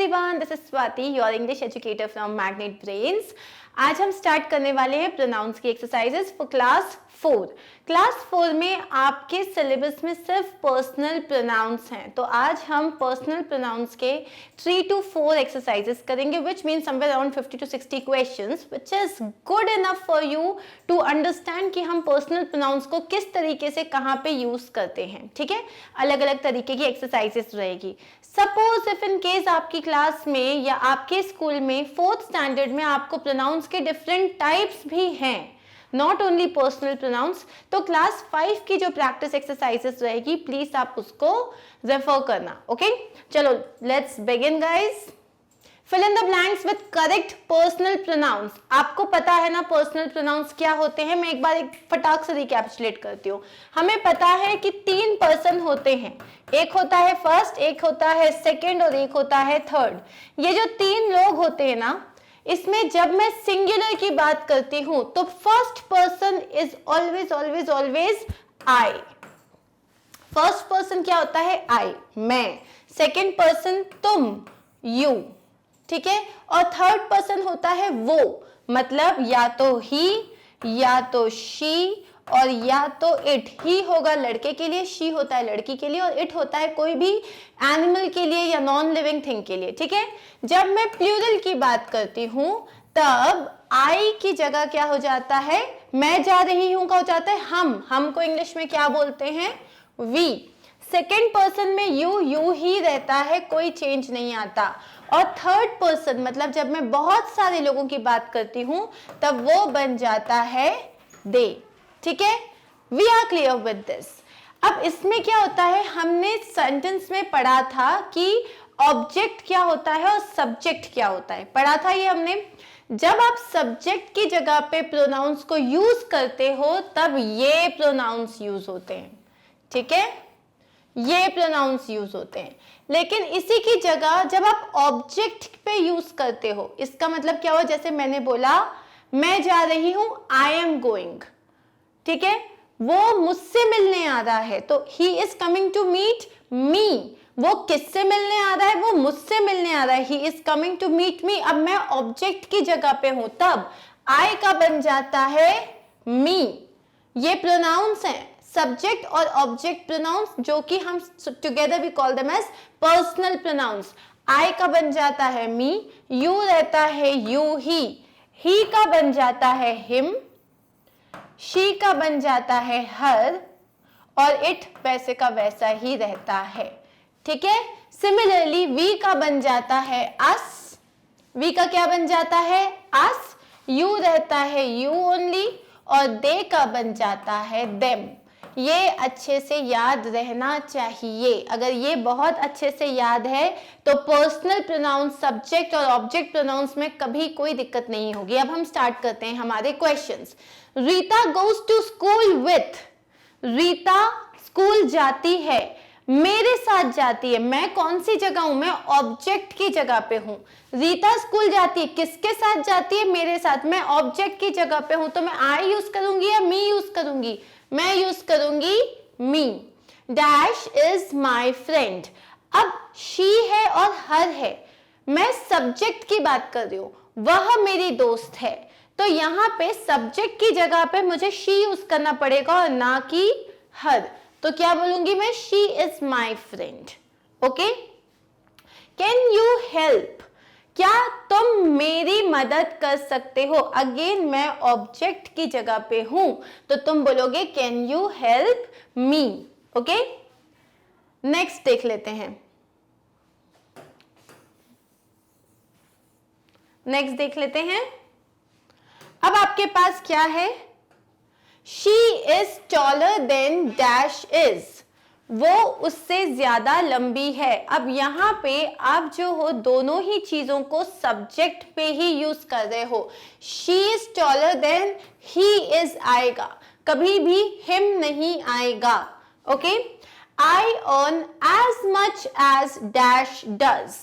everyone, this is Swati, your English educator from Magnet Brains. आज हम start करने वाले हैं प्रोनाउंस की एक्सरसाइजेस फॉर क्लास 4। क्लास 4 में आपके सिलेबस में सिर्फ पर्सनल प्रोनाउंस हैं, तो आज हम पर्सनल प्रोनाउंस के 3 to 4 एक्सरसाइजेस करेंगे, which mean somewhere around 50 to 60 questions, which is good enough for you to understand कि हम पर्सनल प्रोनाउंस को किस तरीके से कहाँ पे यूज करते हैं। ठीक है, अलग अलग तरीके की एक्सरसाइजेस रहेगी। सपोज इफ इन केस आपकी क्लास में या आपके स्कूल में 4th स्टैंडर्ड में आपको प्रोनाउंस के डिफरेंट टाइप्स भी हैं, नॉट ओनली पर्सनल प्रोनाउंस, तो क्लास 5 की जो प्रैक्टिस एक्सरसाइजेस रहेगी प्लीज आप उसको रेफर करना। ओके, चलो let's begin guys. Fill in the blanks with correct personal pronouns. आपको पता है ना पर्सनल प्रोनाउंस क्या होते हैं? मैं एक बार एक फटाक से रिकैपिचुलेट करती हूँ। हमें पता है कि 3 पर्सन होते हैं, एक होता है फर्स्ट, एक होता है सेकंड और एक होता है थर्ड। ये जो 3 लोग होते हैं ना, इसमें जब मैं सिंगुलर की बात करती हूं तो first person is always always always I. First person क्या होता है? आई, मैं। सेकंड पर्सन तुम, यू। ठीक है, और थर्ड पर्सन होता है वो, मतलब या तो ही, या तो शी, और या तो इट। ही होगा लड़के के लिए, शी होता है लड़की के लिए, और इट होता है कोई भी एनिमल के लिए या नॉन लिविंग थिंग के लिए। ठीक है, जब मैं प्लूरल की बात करती हूं तब आई की जगह क्या हो जाता है? मैं जा रही हूं का हो जाता है हम को इंग्लिश में क्या बोलते हैं? वी। सेकेंड पर्सन में यू ही रहता है, कोई चेंज नहीं आता। और थर्ड पर्सन मतलब जब मैं बहुत सारे लोगों की बात करती हूं तब वो बन जाता है दे। ठीक है, we are clear with this. अब इसमें क्या होता है, हमने सेंटेंस में पढ़ा था कि ऑब्जेक्ट क्या होता है और सब्जेक्ट क्या होता है, पढ़ा था ये हमने। जब आप सब्जेक्ट की जगह पे प्रोनाउंस को यूज करते हो तब ये प्रोनाउंस यूज होते हैं। ठीक है, ये प्रोनाउंस यूज होते हैं। लेकिन इसी की जगह जब आप ऑब्जेक्ट पे यूज करते हो, इसका मतलब क्या हुआ? जैसे मैंने बोला मैं जा रही हूं, आई एम गोइंग। ठीक है, वो मुझसे मिलने आ रहा है, तो he is coming to meet me. वो किससे मिलने आ रहा है? वो मुझसे मिलने आ रहा है, he is coming to meet me. अब मैं ऑब्जेक्ट की जगह पे हूं तब आई का बन जाता है मी। ये प्रोनाउंस हैं, सब्जेक्ट और ऑब्जेक्ट प्रोनाउंस, जो कि हम together we call them as personal pronouns. I का बन जाता है मी, यू रहता है यू ही का बन जाता है हिम, शी का बन जाता है हर, और इट वैसे का वैसा ही रहता है। ठीक है, सिमिलरली वी का बन जाता है अस, वी का क्या बन जाता है? अस। यू रहता है यू ओनली, और दे का बन जाता है देम। ये अच्छे से याद रहना चाहिए। अगर ये बहुत अच्छे से याद है तो पर्सनल प्रोनाउंस, सब्जेक्ट और ऑब्जेक्ट प्रोनाउंस में कभी कोई दिक्कत नहीं होगी। अब हम स्टार्ट करते हैं हमारे questions. Rita goes to school with. Rita school जाती है, मेरे साथ जाती है। मैं कौन सी जगह हूं? मैं ऑब्जेक्ट की जगह पे हूं। रीता स्कूल जाती है, किसके साथ जाती है? मेरे साथ। मैं ऑब्जेक्ट की जगह पे हूं, तो मैं आई यूज करूंगी या मी यूज करूंगी? मैं यूज करूंगी me. Dash is my friend. अब शी है और हर है, मैं सब्जेक्ट की बात कर रही हूं, वह मेरी दोस्त है, तो यहां पे सब्जेक्ट की जगह पे मुझे शी यूज करना पड़ेगा और ना कि हर। तो क्या बोलूंगी मैं? She is my friend. Okay, can you help? क्या तुम मेरी मदद कर सकते हो? अगेन मैं ऑब्जेक्ट की जगह पे हूं, तो तुम बोलोगे can you help me. Okay, next देख लेते हैं। नेक्स्ट देख लेते हैं। अब आपके पास क्या है? She is taller then dash is. वो उससे ज्यादा लंबी है। अब यहां पे आप जो हो दोनों ही चीजों को सब्जेक्ट पे ही यूज कर रहे हो। She is taller than he is आएगा, कभी भी हिम नहीं आएगा। Okay, I earn as much as dash does.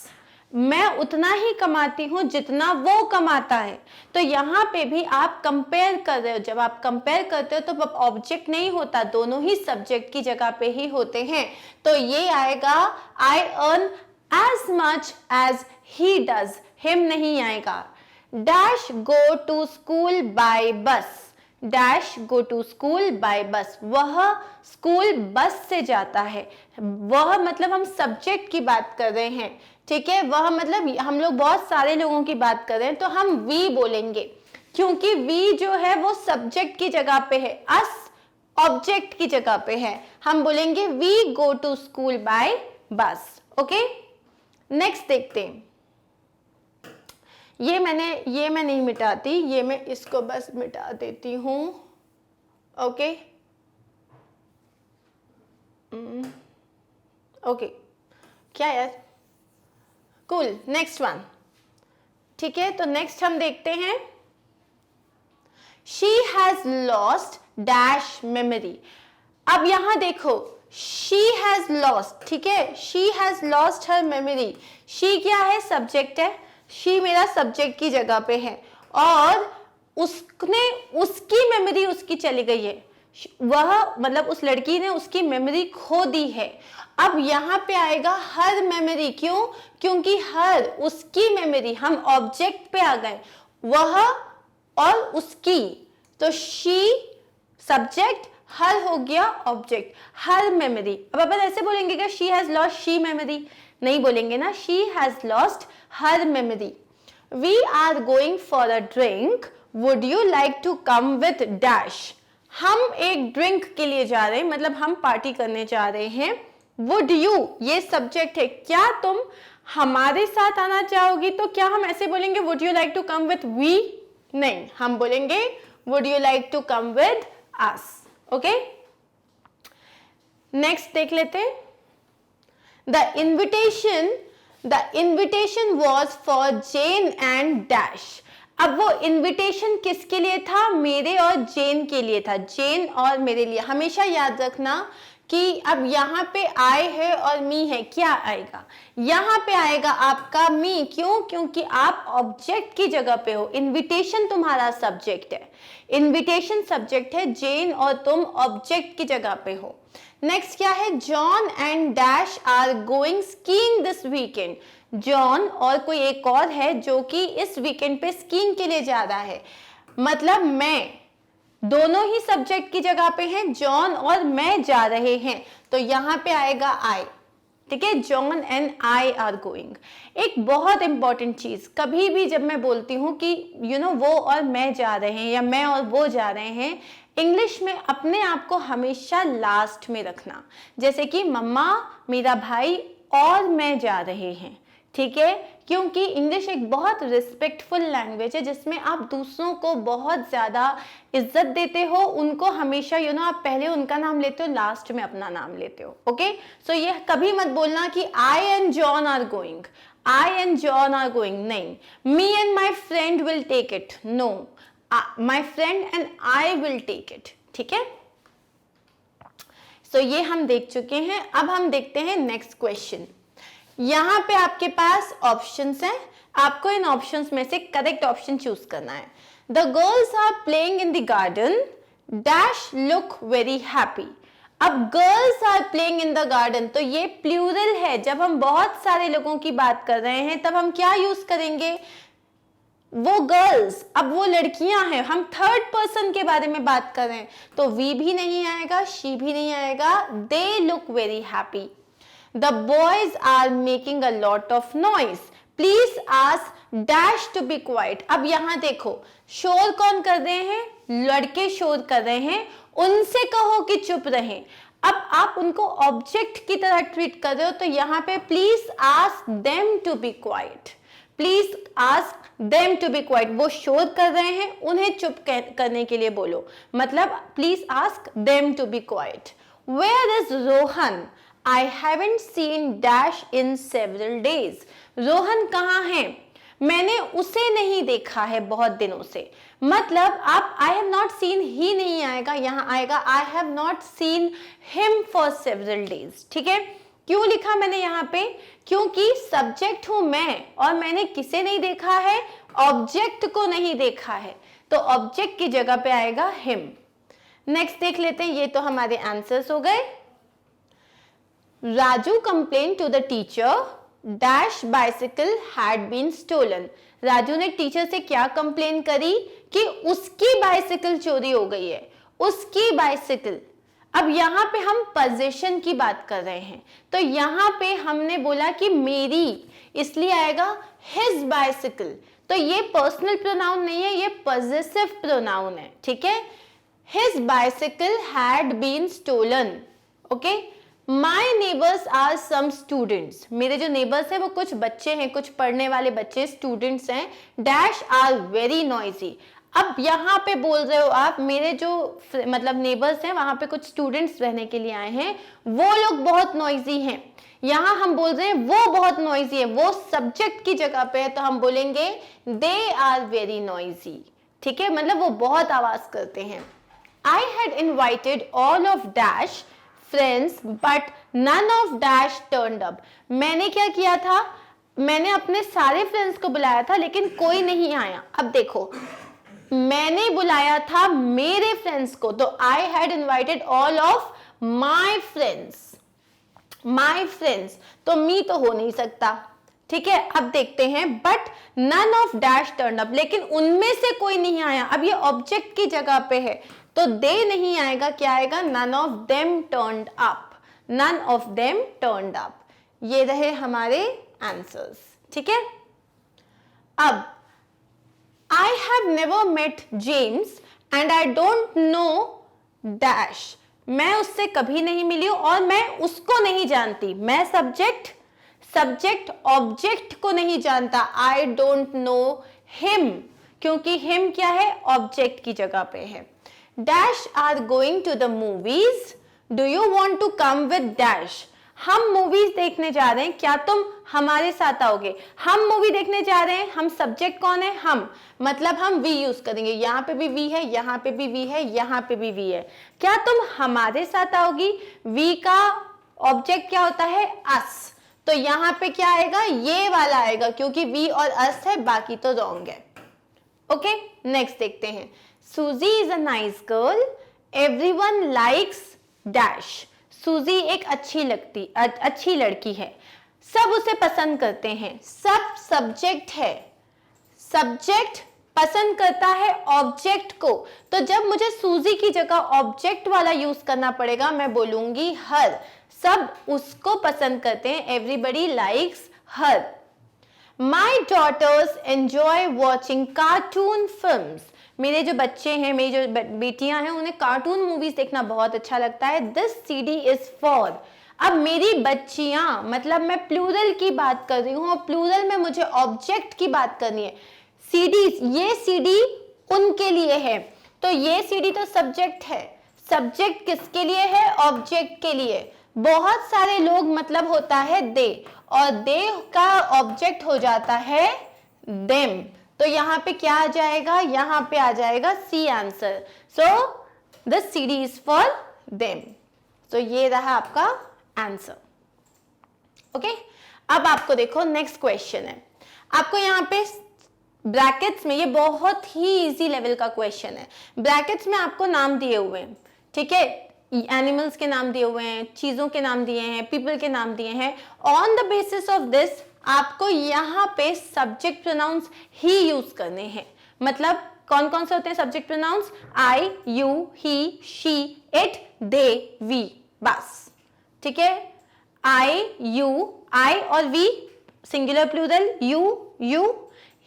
मैं उतना ही कमाती हूं जितना वो कमाता है। तो यहां पे भी आप कंपेयर कर रहे हो। जब आप कंपेयर करते हो तो ऑब्जेक्ट नहीं होता, दोनों ही सब्जेक्ट की जगह पे ही होते हैं। तो ये आएगा I earn as much as he does, him नहीं आएगा। dash go to school by bus, dash go to school by bus, वह स्कूल बस से जाता है। वह मतलब हम सब्जेक्ट की बात कर रहे हैं, ठीक है। वह मतलब हम लोग बहुत सारे लोगों की बात कर रहे हैं, तो हम वी बोलेंगे, क्योंकि वी जो है वो सब्जेक्ट की जगह पे है, अस ऑब्जेक्ट की जगह पे है। हम बोलेंगे we go to school by bus. Okay, next देखते हैं। ये मैं नहीं मिटाती, ये मैं इसको बस मिटा देती हूं। ओके ओके, क्या यार, कूल। नेक्स्ट वन, ठीक है। तो नेक्स्ट हम देखते हैं, she has lost dash memory. अब यहां देखो, शी हैज लॉस्ट, ठीक है, she has lost her memory. She क्या है, सब्जेक्ट है, शी मेरा सब्जेक्ट की जगह पे है, और उसने उसकी मेमोरी उसकी चली गई है। वह मतलब उस लड़की ने उसकी मेमोरी खो दी है। अब यहाँ पे आएगा हर मेमोरी, क्यों, क्योंकि हर उसकी मेमोरी, हम ऑब्जेक्ट पे आ गए, वह और उसकी, तो शी सब्जेक्ट, हर हो गया ऑब्जेक्ट, हर मेमोरी। अब अपन ऐसे बोलेंगे क्या, she has lost she memory, नहीं बोलेंगे ना, she has lost her memory. We are going for a drink, would you like to come with dash. हम एक ड्रिंक के लिए जा रहे हैं, मतलब हम पार्टी करने जा रहे हैं। वुड यू ये सब्जेक्ट है, क्या तुम हमारे साथ आना चाहोगी, तो क्या हम ऐसे बोलेंगे would you like to come with we, नहीं, हम बोलेंगे would you like to come with us. Okay, next देख लेते हैं। The invitation was for Jane and Dash. अब वो इनविटेशन किसके लिए था, मेरे और जेन के लिए था, जेन और मेरे लिए। हमेशा याद रखना कि अब यहाँ पे आई है और मी है, क्या आएगा, यहाँ पे आएगा आपका मी। क्यों, क्योंकि आप ऑब्जेक्ट की जगह पे हो, इनविटेशन तुम्हारा सब्जेक्ट है, इनविटेशन सब्जेक्ट है, जेन और तुम ऑब्जेक्ट की जगह पे हो। नेक्स्ट क्या है, John and dash are going skiing this weekend. John और कोई एक और है जो कि इस वीकेंड पे स्कीइंग के लिए जा रहा है, मतलब मैं, दोनों ही सब्जेक्ट की जगह पे हैं, जॉन और मैं जा रहे हैं, तो यहाँ पे आएगा आई, ठीक है। John and I R going. एक बहुत इंपॉर्टेंट चीज, कभी भी जब मैं बोलती हूँ कि वो और मैं जा रहे हैं या मैं और वो जा रहे हैं, इंग्लिश में अपने आप को हमेशा लास्ट में रखना, जैसे कि मम्मा, मेरा भाई और मैं जा रहे हैं, ठीक है। क्योंकि इंग्लिश एक बहुत रिस्पेक्टफुल लैंग्वेज है, जिसमें आप दूसरों को बहुत ज्यादा इज्जत देते हो, उनको हमेशा आप पहले उनका नाम लेते हो, लास्ट में अपना नाम लेते हो। ओके, सो ये कभी मत बोलना कि I and John are going, I and John are going, नहीं, me and my friend will take it, no, my friend and I will take it, ठीक है। सो ये हम देख चुके हैं। अब हम देखते हैं नेक्स्ट क्वेश्चन। यहां पे आपके पास ऑप्शंस हैं, आपको इन ऑप्शंस में से करेक्ट ऑप्शन चूज करना है। The girls are playing in the garden, dash look very happy. अब girls are playing in the garden, तो ये प्लूरल है, जब हम बहुत सारे लोगों की बात कर रहे हैं तब हम क्या यूज करेंगे, वो गर्ल्स, अब वो लड़कियां हैं, हम थर्ड पर्सन के बारे में बात कर रहे हैं, तो वी भी नहीं आएगा, शी भी नहीं आएगा, they look very happy. The boys are making a lot of noise. Please ask dash to be quiet. अब यहाँ देखो, शोर कौन कर रहे हैं, लड़के शोर कर रहे हैं, उनसे कहो कि चुप रहें। अब आप उनको ऑब्जेक्ट की तरह ट्रीट कर रहे हो, तो यहाँ पे please ask them to be quiet, please ask them to be quiet. वो शोर कर रहे हैं, उन्हें चुप करने के लिए बोलो, मतलब please ask them to be quiet. Where is Rohan? I haven't seen dash in several days. Rohan कहाँ है, मैंने उसे नहीं देखा है बहुत दिनों से। मतलब आप I have not seen ही नहीं आएगा, यहाँ आएगा I have not seen him for several days, ठीक है। क्यों लिखा मैंने यहाँ पे, क्योंकि सब्जेक्ट हूं मैं और मैंने किसे नहीं देखा है, ऑब्जेक्ट को नहीं देखा है, तो ऑब्जेक्ट की जगह पे आएगा him। नेक्स्ट देख लेते हैं, ये तो हमारे आंसर्स हो गए। Raju complain to the teacher, dash bicycle had been stolen. Raju ने टीचर से क्या कंप्लेन करी कि उसकी बाइसिकल चोरी हो गई है, उसकी बाइसिकल। अब यहाँ पे हम पोजीशन की बात कर रहे हैं, तो यहाँ पे हमने बोला कि मेरी, इसलिए आएगा हिज बाइसिकल। तो ये पर्सनल प्रोनाउन नहीं है, ये पॉजेसिव प्रोनाउन है, ठीक है। His bicycle had been stolen, okay. My neighbours are some students, मेरे जो नेबर्स हैं वो कुछ बच्चे हैं, कुछ पढ़ने वाले बच्चे, स्टूडेंट्स हैं। Dash are very noisy. अब यहाँ पे बोल रहे हो आप, मेरे जो मतलब नेबर्स हैं वहां पे कुछ स्टूडेंट्स रहने के लिए आए हैं, वो लोग बहुत नॉइजी हैं। यहाँ हम बोल रहे हैं वो बहुत नॉइजी है, वो सब्जेक्ट की जगह पे है, तो हम बोलेंगे दे आर वेरी नॉइजी, ठीक है, मतलब वो बहुत आवाज करते हैं। I had invited all of dash friends but none of dash turned up. मैंने क्या किया था, मैंने अपने सारे फ्रेंड्स को बुलाया था लेकिन कोई नहीं आया। अब देखो, मैंने बुलाया था मेरे फ्रेंड्स को, तो I had invited all of my friends, my friends, तो मी तो हो नहीं सकता, ठीक है। अब देखते हैं, but none of dash turn up, लेकिन उनमें से कोई नहीं आया। अब ये ऑब्जेक्ट की जगह पे है, तो दे नहीं आएगा, क्या आएगा, none of them turned up, none of them turned up. ये रहे हमारे आंसर्स, ठीक है। अब I have never met James and I don't know dash, मैं उससे कभी नहीं मिली हूं और मैं उसको नहीं जानती। मैं सब्जेक्ट, सब्जेक्ट ऑब्जेक्ट को नहीं जानता। आई डोंट नो हिम, क्योंकि हिम क्या है, ऑब्जेक्ट की जगह पे है। Dash are going to the movies, do you want to come with dash, हम मूवीज देखने जा रहे हैं, क्या तुम हमारे साथ आओगे। हम मूवी देखने जा रहे हैं, हम सब्जेक्ट कौन है, हम, मतलब हम वी यूज करेंगे। यहाँ पे भी वी है, यहाँ पे भी वी है, यहाँ पे भी वी है। क्या तुम हमारे साथ आओगी, वी का ऑब्जेक्ट क्या होता है, अस, तो यहाँ पे क्या आएगा, ये वाला आएगा, क्योंकि वी और अस है, बाकी तो रॉन्ग है। ओके, नेक्स्ट देखते हैं। सूजी is a nice girl, everyone likes dash, सूजी एक अच्छी लड़की है, सब उसे पसंद करते हैं। सब सब्जेक्ट है, सब्जेक्ट पसंद करता है ऑब्जेक्ट को, तो जब मुझे सूजी की जगह ऑब्जेक्ट वाला यूज करना पड़ेगा, मैं बोलूंगी हर, सब उसको पसंद करते हैं, everybody likes her. My daughters enjoy watching cartoon films, मेरे जो बच्चे हैं, मेरी जो बेटियां हैं, उन्हें कार्टून मूवीज देखना बहुत अच्छा लगता है। दिस सीडी इज फॉर, अब मेरी बच्चियां, मतलब मैं प्लूरल की बात कर रही हूँ और प्लूरल में मुझे ऑब्जेक्ट की बात करनी है। सीडीज, ये सीडी उनके लिए है, तो ये सीडी तो सब्जेक्ट है, सब्जेक्ट किसके लिए है, ऑब्जेक्ट के लिए। बहुत सारे लोग मतलब होता है दे, और दे का ऑब्जेक्ट हो जाता है देम, तो यहाँ पे क्या आ जाएगा, यहाँ पे आ जाएगा C answer. So the CD is for them, तो ये रहा आपका आंसर। ओके, अब आपको देखो नेक्स्ट क्वेश्चन है, आपको यहाँ पे ब्रैकेट्स में, ये बहुत ही इजी लेवल का क्वेश्चन है, ब्रैकेट्स में आपको नाम दिए हुए हैं, ठीक है, एनिमल्स के नाम दिए हुए हैं, चीजों के नाम दिए हैं, पीपल के नाम दिए हैं। On the basis of this आपको यहाँ पे सब्जेक्ट प्रोनाउंस ही यूज करने हैं। मतलब कौन कौन से होते हैं subject pronouns, I, you, he, she, it, they, we, बस, ठीक है। आई, यू, आई और we singular plural, you,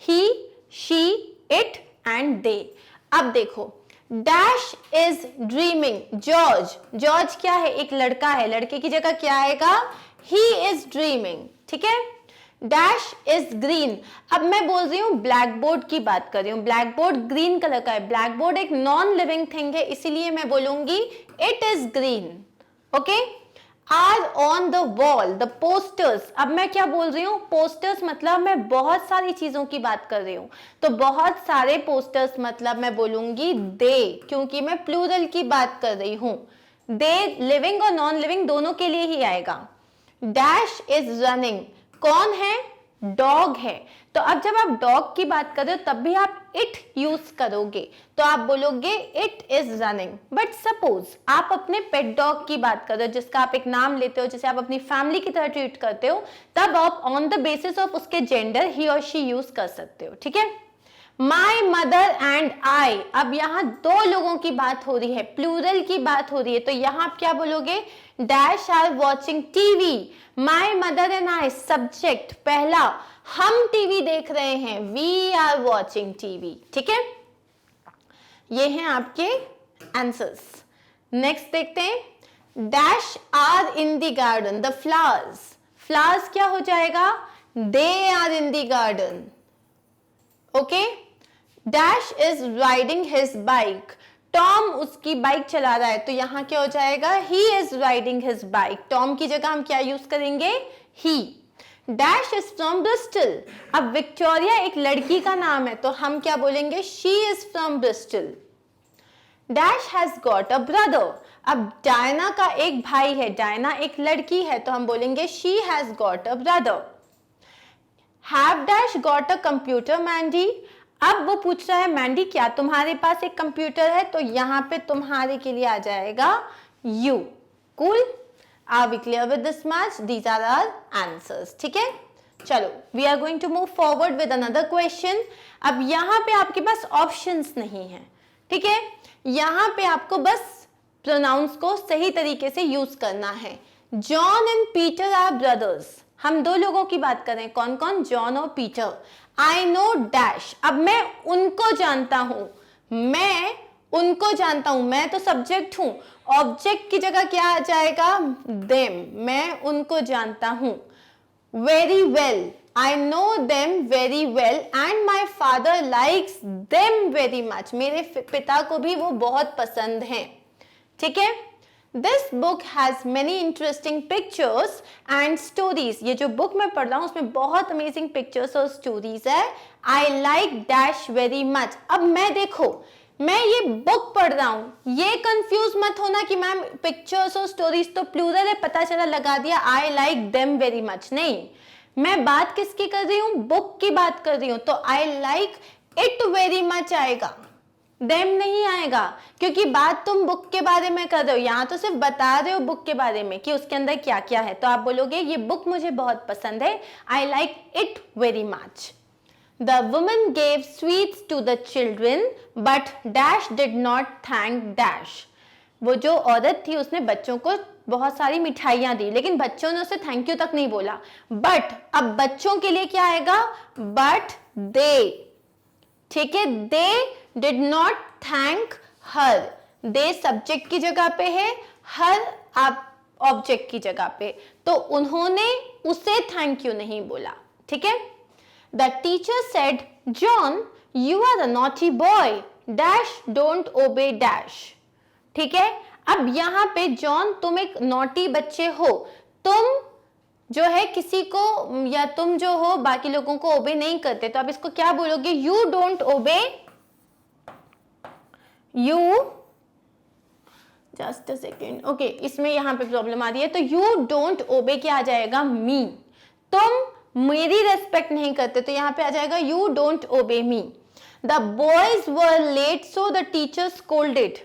he, she, it and they. अब देखो, डैश इज ड्रीमिंग, जॉर्ज क्या है, एक लड़का है, लड़के की जगह क्या आएगा, ही इज ड्रीमिंग, ठीक है। डैश इज ग्रीन, अब मैं बोल रही हूँ ब्लैक बोर्ड की बात कर रही हूँ, ब्लैक बोर्ड ग्रीन कलर का है, ब्लैक बोर्ड एक नॉन लिविंग थिंग है, इसीलिए मैं बोलूंगी it is green. Okay, are on the wall, the posters, अब मैं क्या बोल रही हूँ, पोस्टर्स मतलब मैं बहुत सारी चीजों की बात कर रही हूँ, तो बहुत सारे पोस्टर्स मतलब मैं बोलूंगी दे, क्योंकि मैं प्लूरल की बात कर रही हूँ। दे लिविंग और नॉन लिविंग दोनों के लिए ही आएगा। डैश इज रनिंग, कौन है, डॉग है। तो अब जब आप डॉग की बात कर रहे हो तब भी आप इट यूज करोगे, तो आप बोलोगे it is running. But suppose आप अपने पेट डॉग की बात कर रहे हो, जिसका आप एक नाम लेते हो, जिसे आप अपनी फैमिली की तरह ट्रीट करते हो, तब आप ऑन द बेसिस ऑफ उसके जेंडर ही और शी यूज कर सकते हो। ठीक है, माई मदर एंड आई, अब यहाँ दो लोगों की बात हो रही है, प्लूरल की बात हो रही है, तो यहाँ आप क्या बोलोगे, dash are watching TV. My mother and I subject पहला, हम टीवी देख रहे हैं, वी आर वॉचिंग टीवी। ठीक है, ये हैं आपके आंसर्स। नेक्स्ट देखते हैं, dash are in the garden, the flowers, flowers क्या हो जाएगा, they are in the garden. Okay, dash is riding his bike, Tom उसकी बाइक चला रहा है, तो यहां क्या हो जाएगा, he is riding his bike. Tom की जगह हम क्या यूज करेंगे, he. Dash is from Bristol, अब विक्टोरिया एक लड़की का नाम है, तो हम क्या बोलेंगे, she is from Bristol. Dash has got a brother, अब डायना का एक भाई है, डायना एक लड़की है, तो हम बोलेंगे she has got a brother. Have dash got a computer Mandy, अब वो पूछ रहा है मैंडी क्या तुम्हारे पास एक कंप्यूटर है, तो यहां पे तुम्हारे के लिए आ जाएगा you. Cool, are we clear with this much, these are our answers. ठीक है, चलो we are going to move forward with another question. अब यहां पे आपके पास ऑप्शंस नहीं है, ठीक है, यहां पे आपको बस प्रोनाउंस को सही तरीके से यूज करना है। John and Peter are brothers, हम दो लोगों की बात करें, कौन कौन, जॉन और पीटर। आई नो डैश, अब मैं उनको जानता हूं, मैं उनको जानता हूं, मैं तो सब्जेक्ट हूं, ऑब्जेक्ट की जगह क्या आ जाएगा, देम, मैं उनको जानता हूं। Very well, I know them very well and my father likes them very much, मेरे पिता को भी वो बहुत पसंद हैं। ठीक है, this book has many interesting pictures and stories, ये जो बुक मैं पढ़ रहा हूं उसमें बहुत अमेजिंग पिक्चर्स और स्टोरीज है। I like dash very much, अब मैं देखो मैं ये बुक पढ़ रहा हूं, ये कंफ्यूज मत होना कि मैम पिक्चर्स और स्टोरीज तो प्लूरल है, पता चला लगा दिया I like them very much, नहीं, मैं बात किसकी कर रही हूं, बुक की बात कर रही हूं, तो आई लाइक इट वेरी मच आएगा, देम नहीं आएगा, क्योंकि बात तुम बुक के बारे में कर रहे हो, यहां तो सिर्फ बता रहे हो बुक के बारे में कि उसके अंदर क्या क्या है, तो आप बोलोगे ये बुक मुझे बहुत पसंद है, I like it very much. The woman gave sweets to the children but dash did not thank dash, वो जो औरत थी उसने बच्चों को बहुत सारी मिठाइयां दी, लेकिन बच्चों ने उसे थैंक यू तक नहीं बोला। बट अब बच्चों के लिए क्या आएगा, बट दे, ठीक है, they did not thank her, they subject की जगह पे है, हर आप ऑब्जेक्ट की जगह पे, तो उन्होंने उसे थैंक यू नहीं बोला। ठीक है, the teacher said John you are a naughty boy dash don't obey dash. ठीक है, अब यहां पे जॉन तुम एक नॉटी बच्चे हो, तुम जो है किसी को या तुम जो हो बाकी लोगों को ओबे नहीं करते, तो आप इसको क्या बोलोगे, यू डोंट ओबे, you, just a second, okay, इसमें यहां पे प्रॉब्लम आ रही है, तो यू डोंट ओबे क्या आ जाएगा, मी, तुम मेरी रेस्पेक्ट नहीं करते, तो यहां पे आ जाएगा you don't obey me. The boys were late so the teacher scolded,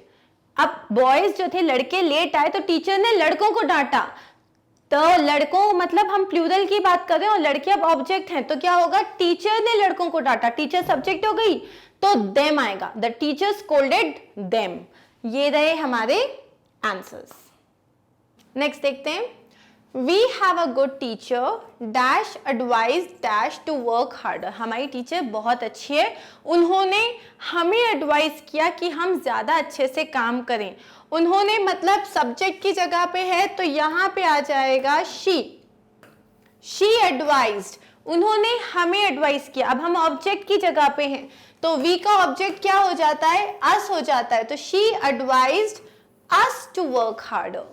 अब बॉयज जो थे लड़के लेट आए तो टीचर ने लड़कों को डांटा, तो लड़कों मतलब हम प्लूरल की बात कर रहे हैं और लड़के अब ऑब्जेक्ट हैं, तो क्या होगा, टीचर ने लड़कों को डांटा, टीचर सब्जेक्ट हो गई तो देम आएगा, द टीचर स्कोल्डेड देम। ये रहे हमारे आंसर्स। नेक्स्ट देखते हैं, we have a good teacher dash advise dash to work harder, हमारी टीचर बहुत अच्छी है, उन्होंने हमें एडवाइस किया कि हम ज्यादा अच्छे से काम करें, उन्होंने मतलब सब्जेक्ट की जगह पे है, तो यहां पे आ जाएगा शी एडवाइज्ड, उन्होंने हमें एडवाइस किया, अब हम ऑब्जेक्ट की जगह पे हैं, तो वी का ऑब्जेक्ट क्या हो जाता है, अस हो जाता है, तो she advised us to work harder.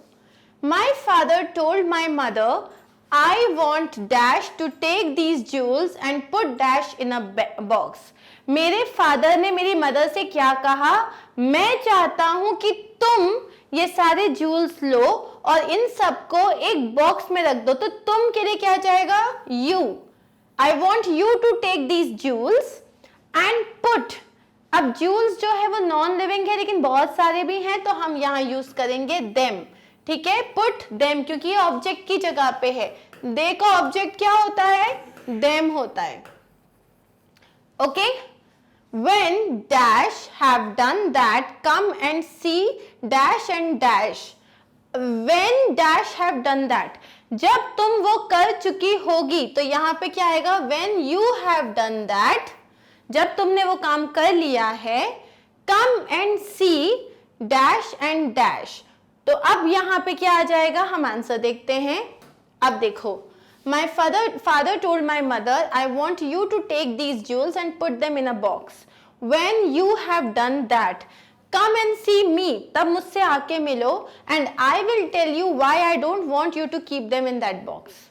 My father told my mother, I want dash to take these jewels and put dash in a box. मेरे फादर ने मेरी मदर से क्या कहा, मैं चाहता हूं कि तुम ये सारे जूल्स लो और इन सबको एक बॉक्स में रख दो, तो तुम के लिए क्या जाएगा, you, I want you to take these jewels and put, अब जूल्स जो है वो नॉन लिविंग है लेकिन बहुत सारे भी हैं, तो हम यहाँ यूज करेंगे देम, ठीक है, पुट देम, क्योंकि ये ऑब्जेक्ट की जगह पे है। दे का ऑब्जेक्ट क्या होता है, देम होता है। Okay, when dash have done that, come and see dash and dash। when dash have done that, जब तुम वो कर चुकी होगी, तो यहाँ पे क्या आएगा, when you have done that, जब तुमने वो काम कर लिया है, come and see dash and dash। तो अब यहाँ पे क्या आ जाएगा, हम आंसर देखते हैं। अब देखो, my father told my mother, I want you to take these jewels and put them in a box। when you have done that, come and see me, तब मुझसे आके मिलो, and I will tell you why I don't want you to keep them in that box।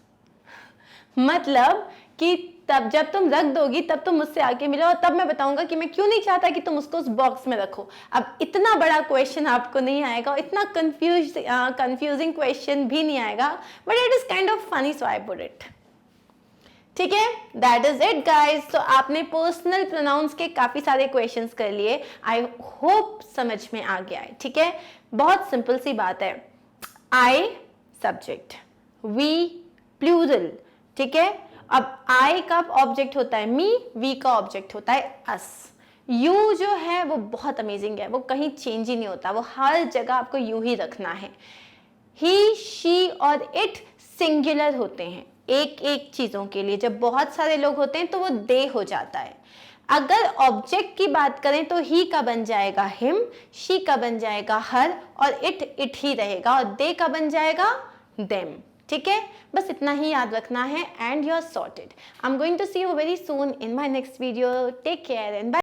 मतलब कि तब जब तुम रख दोगी तब तुम मुझसे आके मिलो और तब मैं बताऊंगा कि मैं क्यों नहीं चाहता कि तुम उसको उस बॉक्स में रखो। अब इतना बड़ा क्वेश्चन आपको नहीं आएगा और इतना कंफ्यूजिंग क्वेश्चन भी नहीं आएगा, but it is kind of funny, so I put it. ठीक है, दैट इज इट गाइज। तो आपने पर्सनल प्रोनाउंस के काफी सारे क्वेश्चंस कर लिए, आई होप समझ में आ गया है। ठीक है, बहुत सिंपल सी बात है। आई सब्जेक्ट, वी प्लूरल, ठीक है। अब आई का ऑब्जेक्ट होता है मी, वी का ऑब्जेक्ट होता है अस। यू जो है वो बहुत अमेजिंग है, वो कहीं चेंज ही नहीं होता, वो हर जगह आपको यू ही रखना है। ही, शी और इट सिंगुलर होते हैं एक एक चीजों के लिए। जब बहुत सारे लोग होते हैं तो वो दे हो जाता है। अगर ऑब्जेक्ट की बात करें तो ही का बन जाएगा हिम, शी का बन जाएगा हर, और इट ही रहेगा, और दे का बन जाएगा देम। ठीक है, बस इतना ही याद रखना है and you are sorted. I am going to see you very soon in my next video. Take care and bye.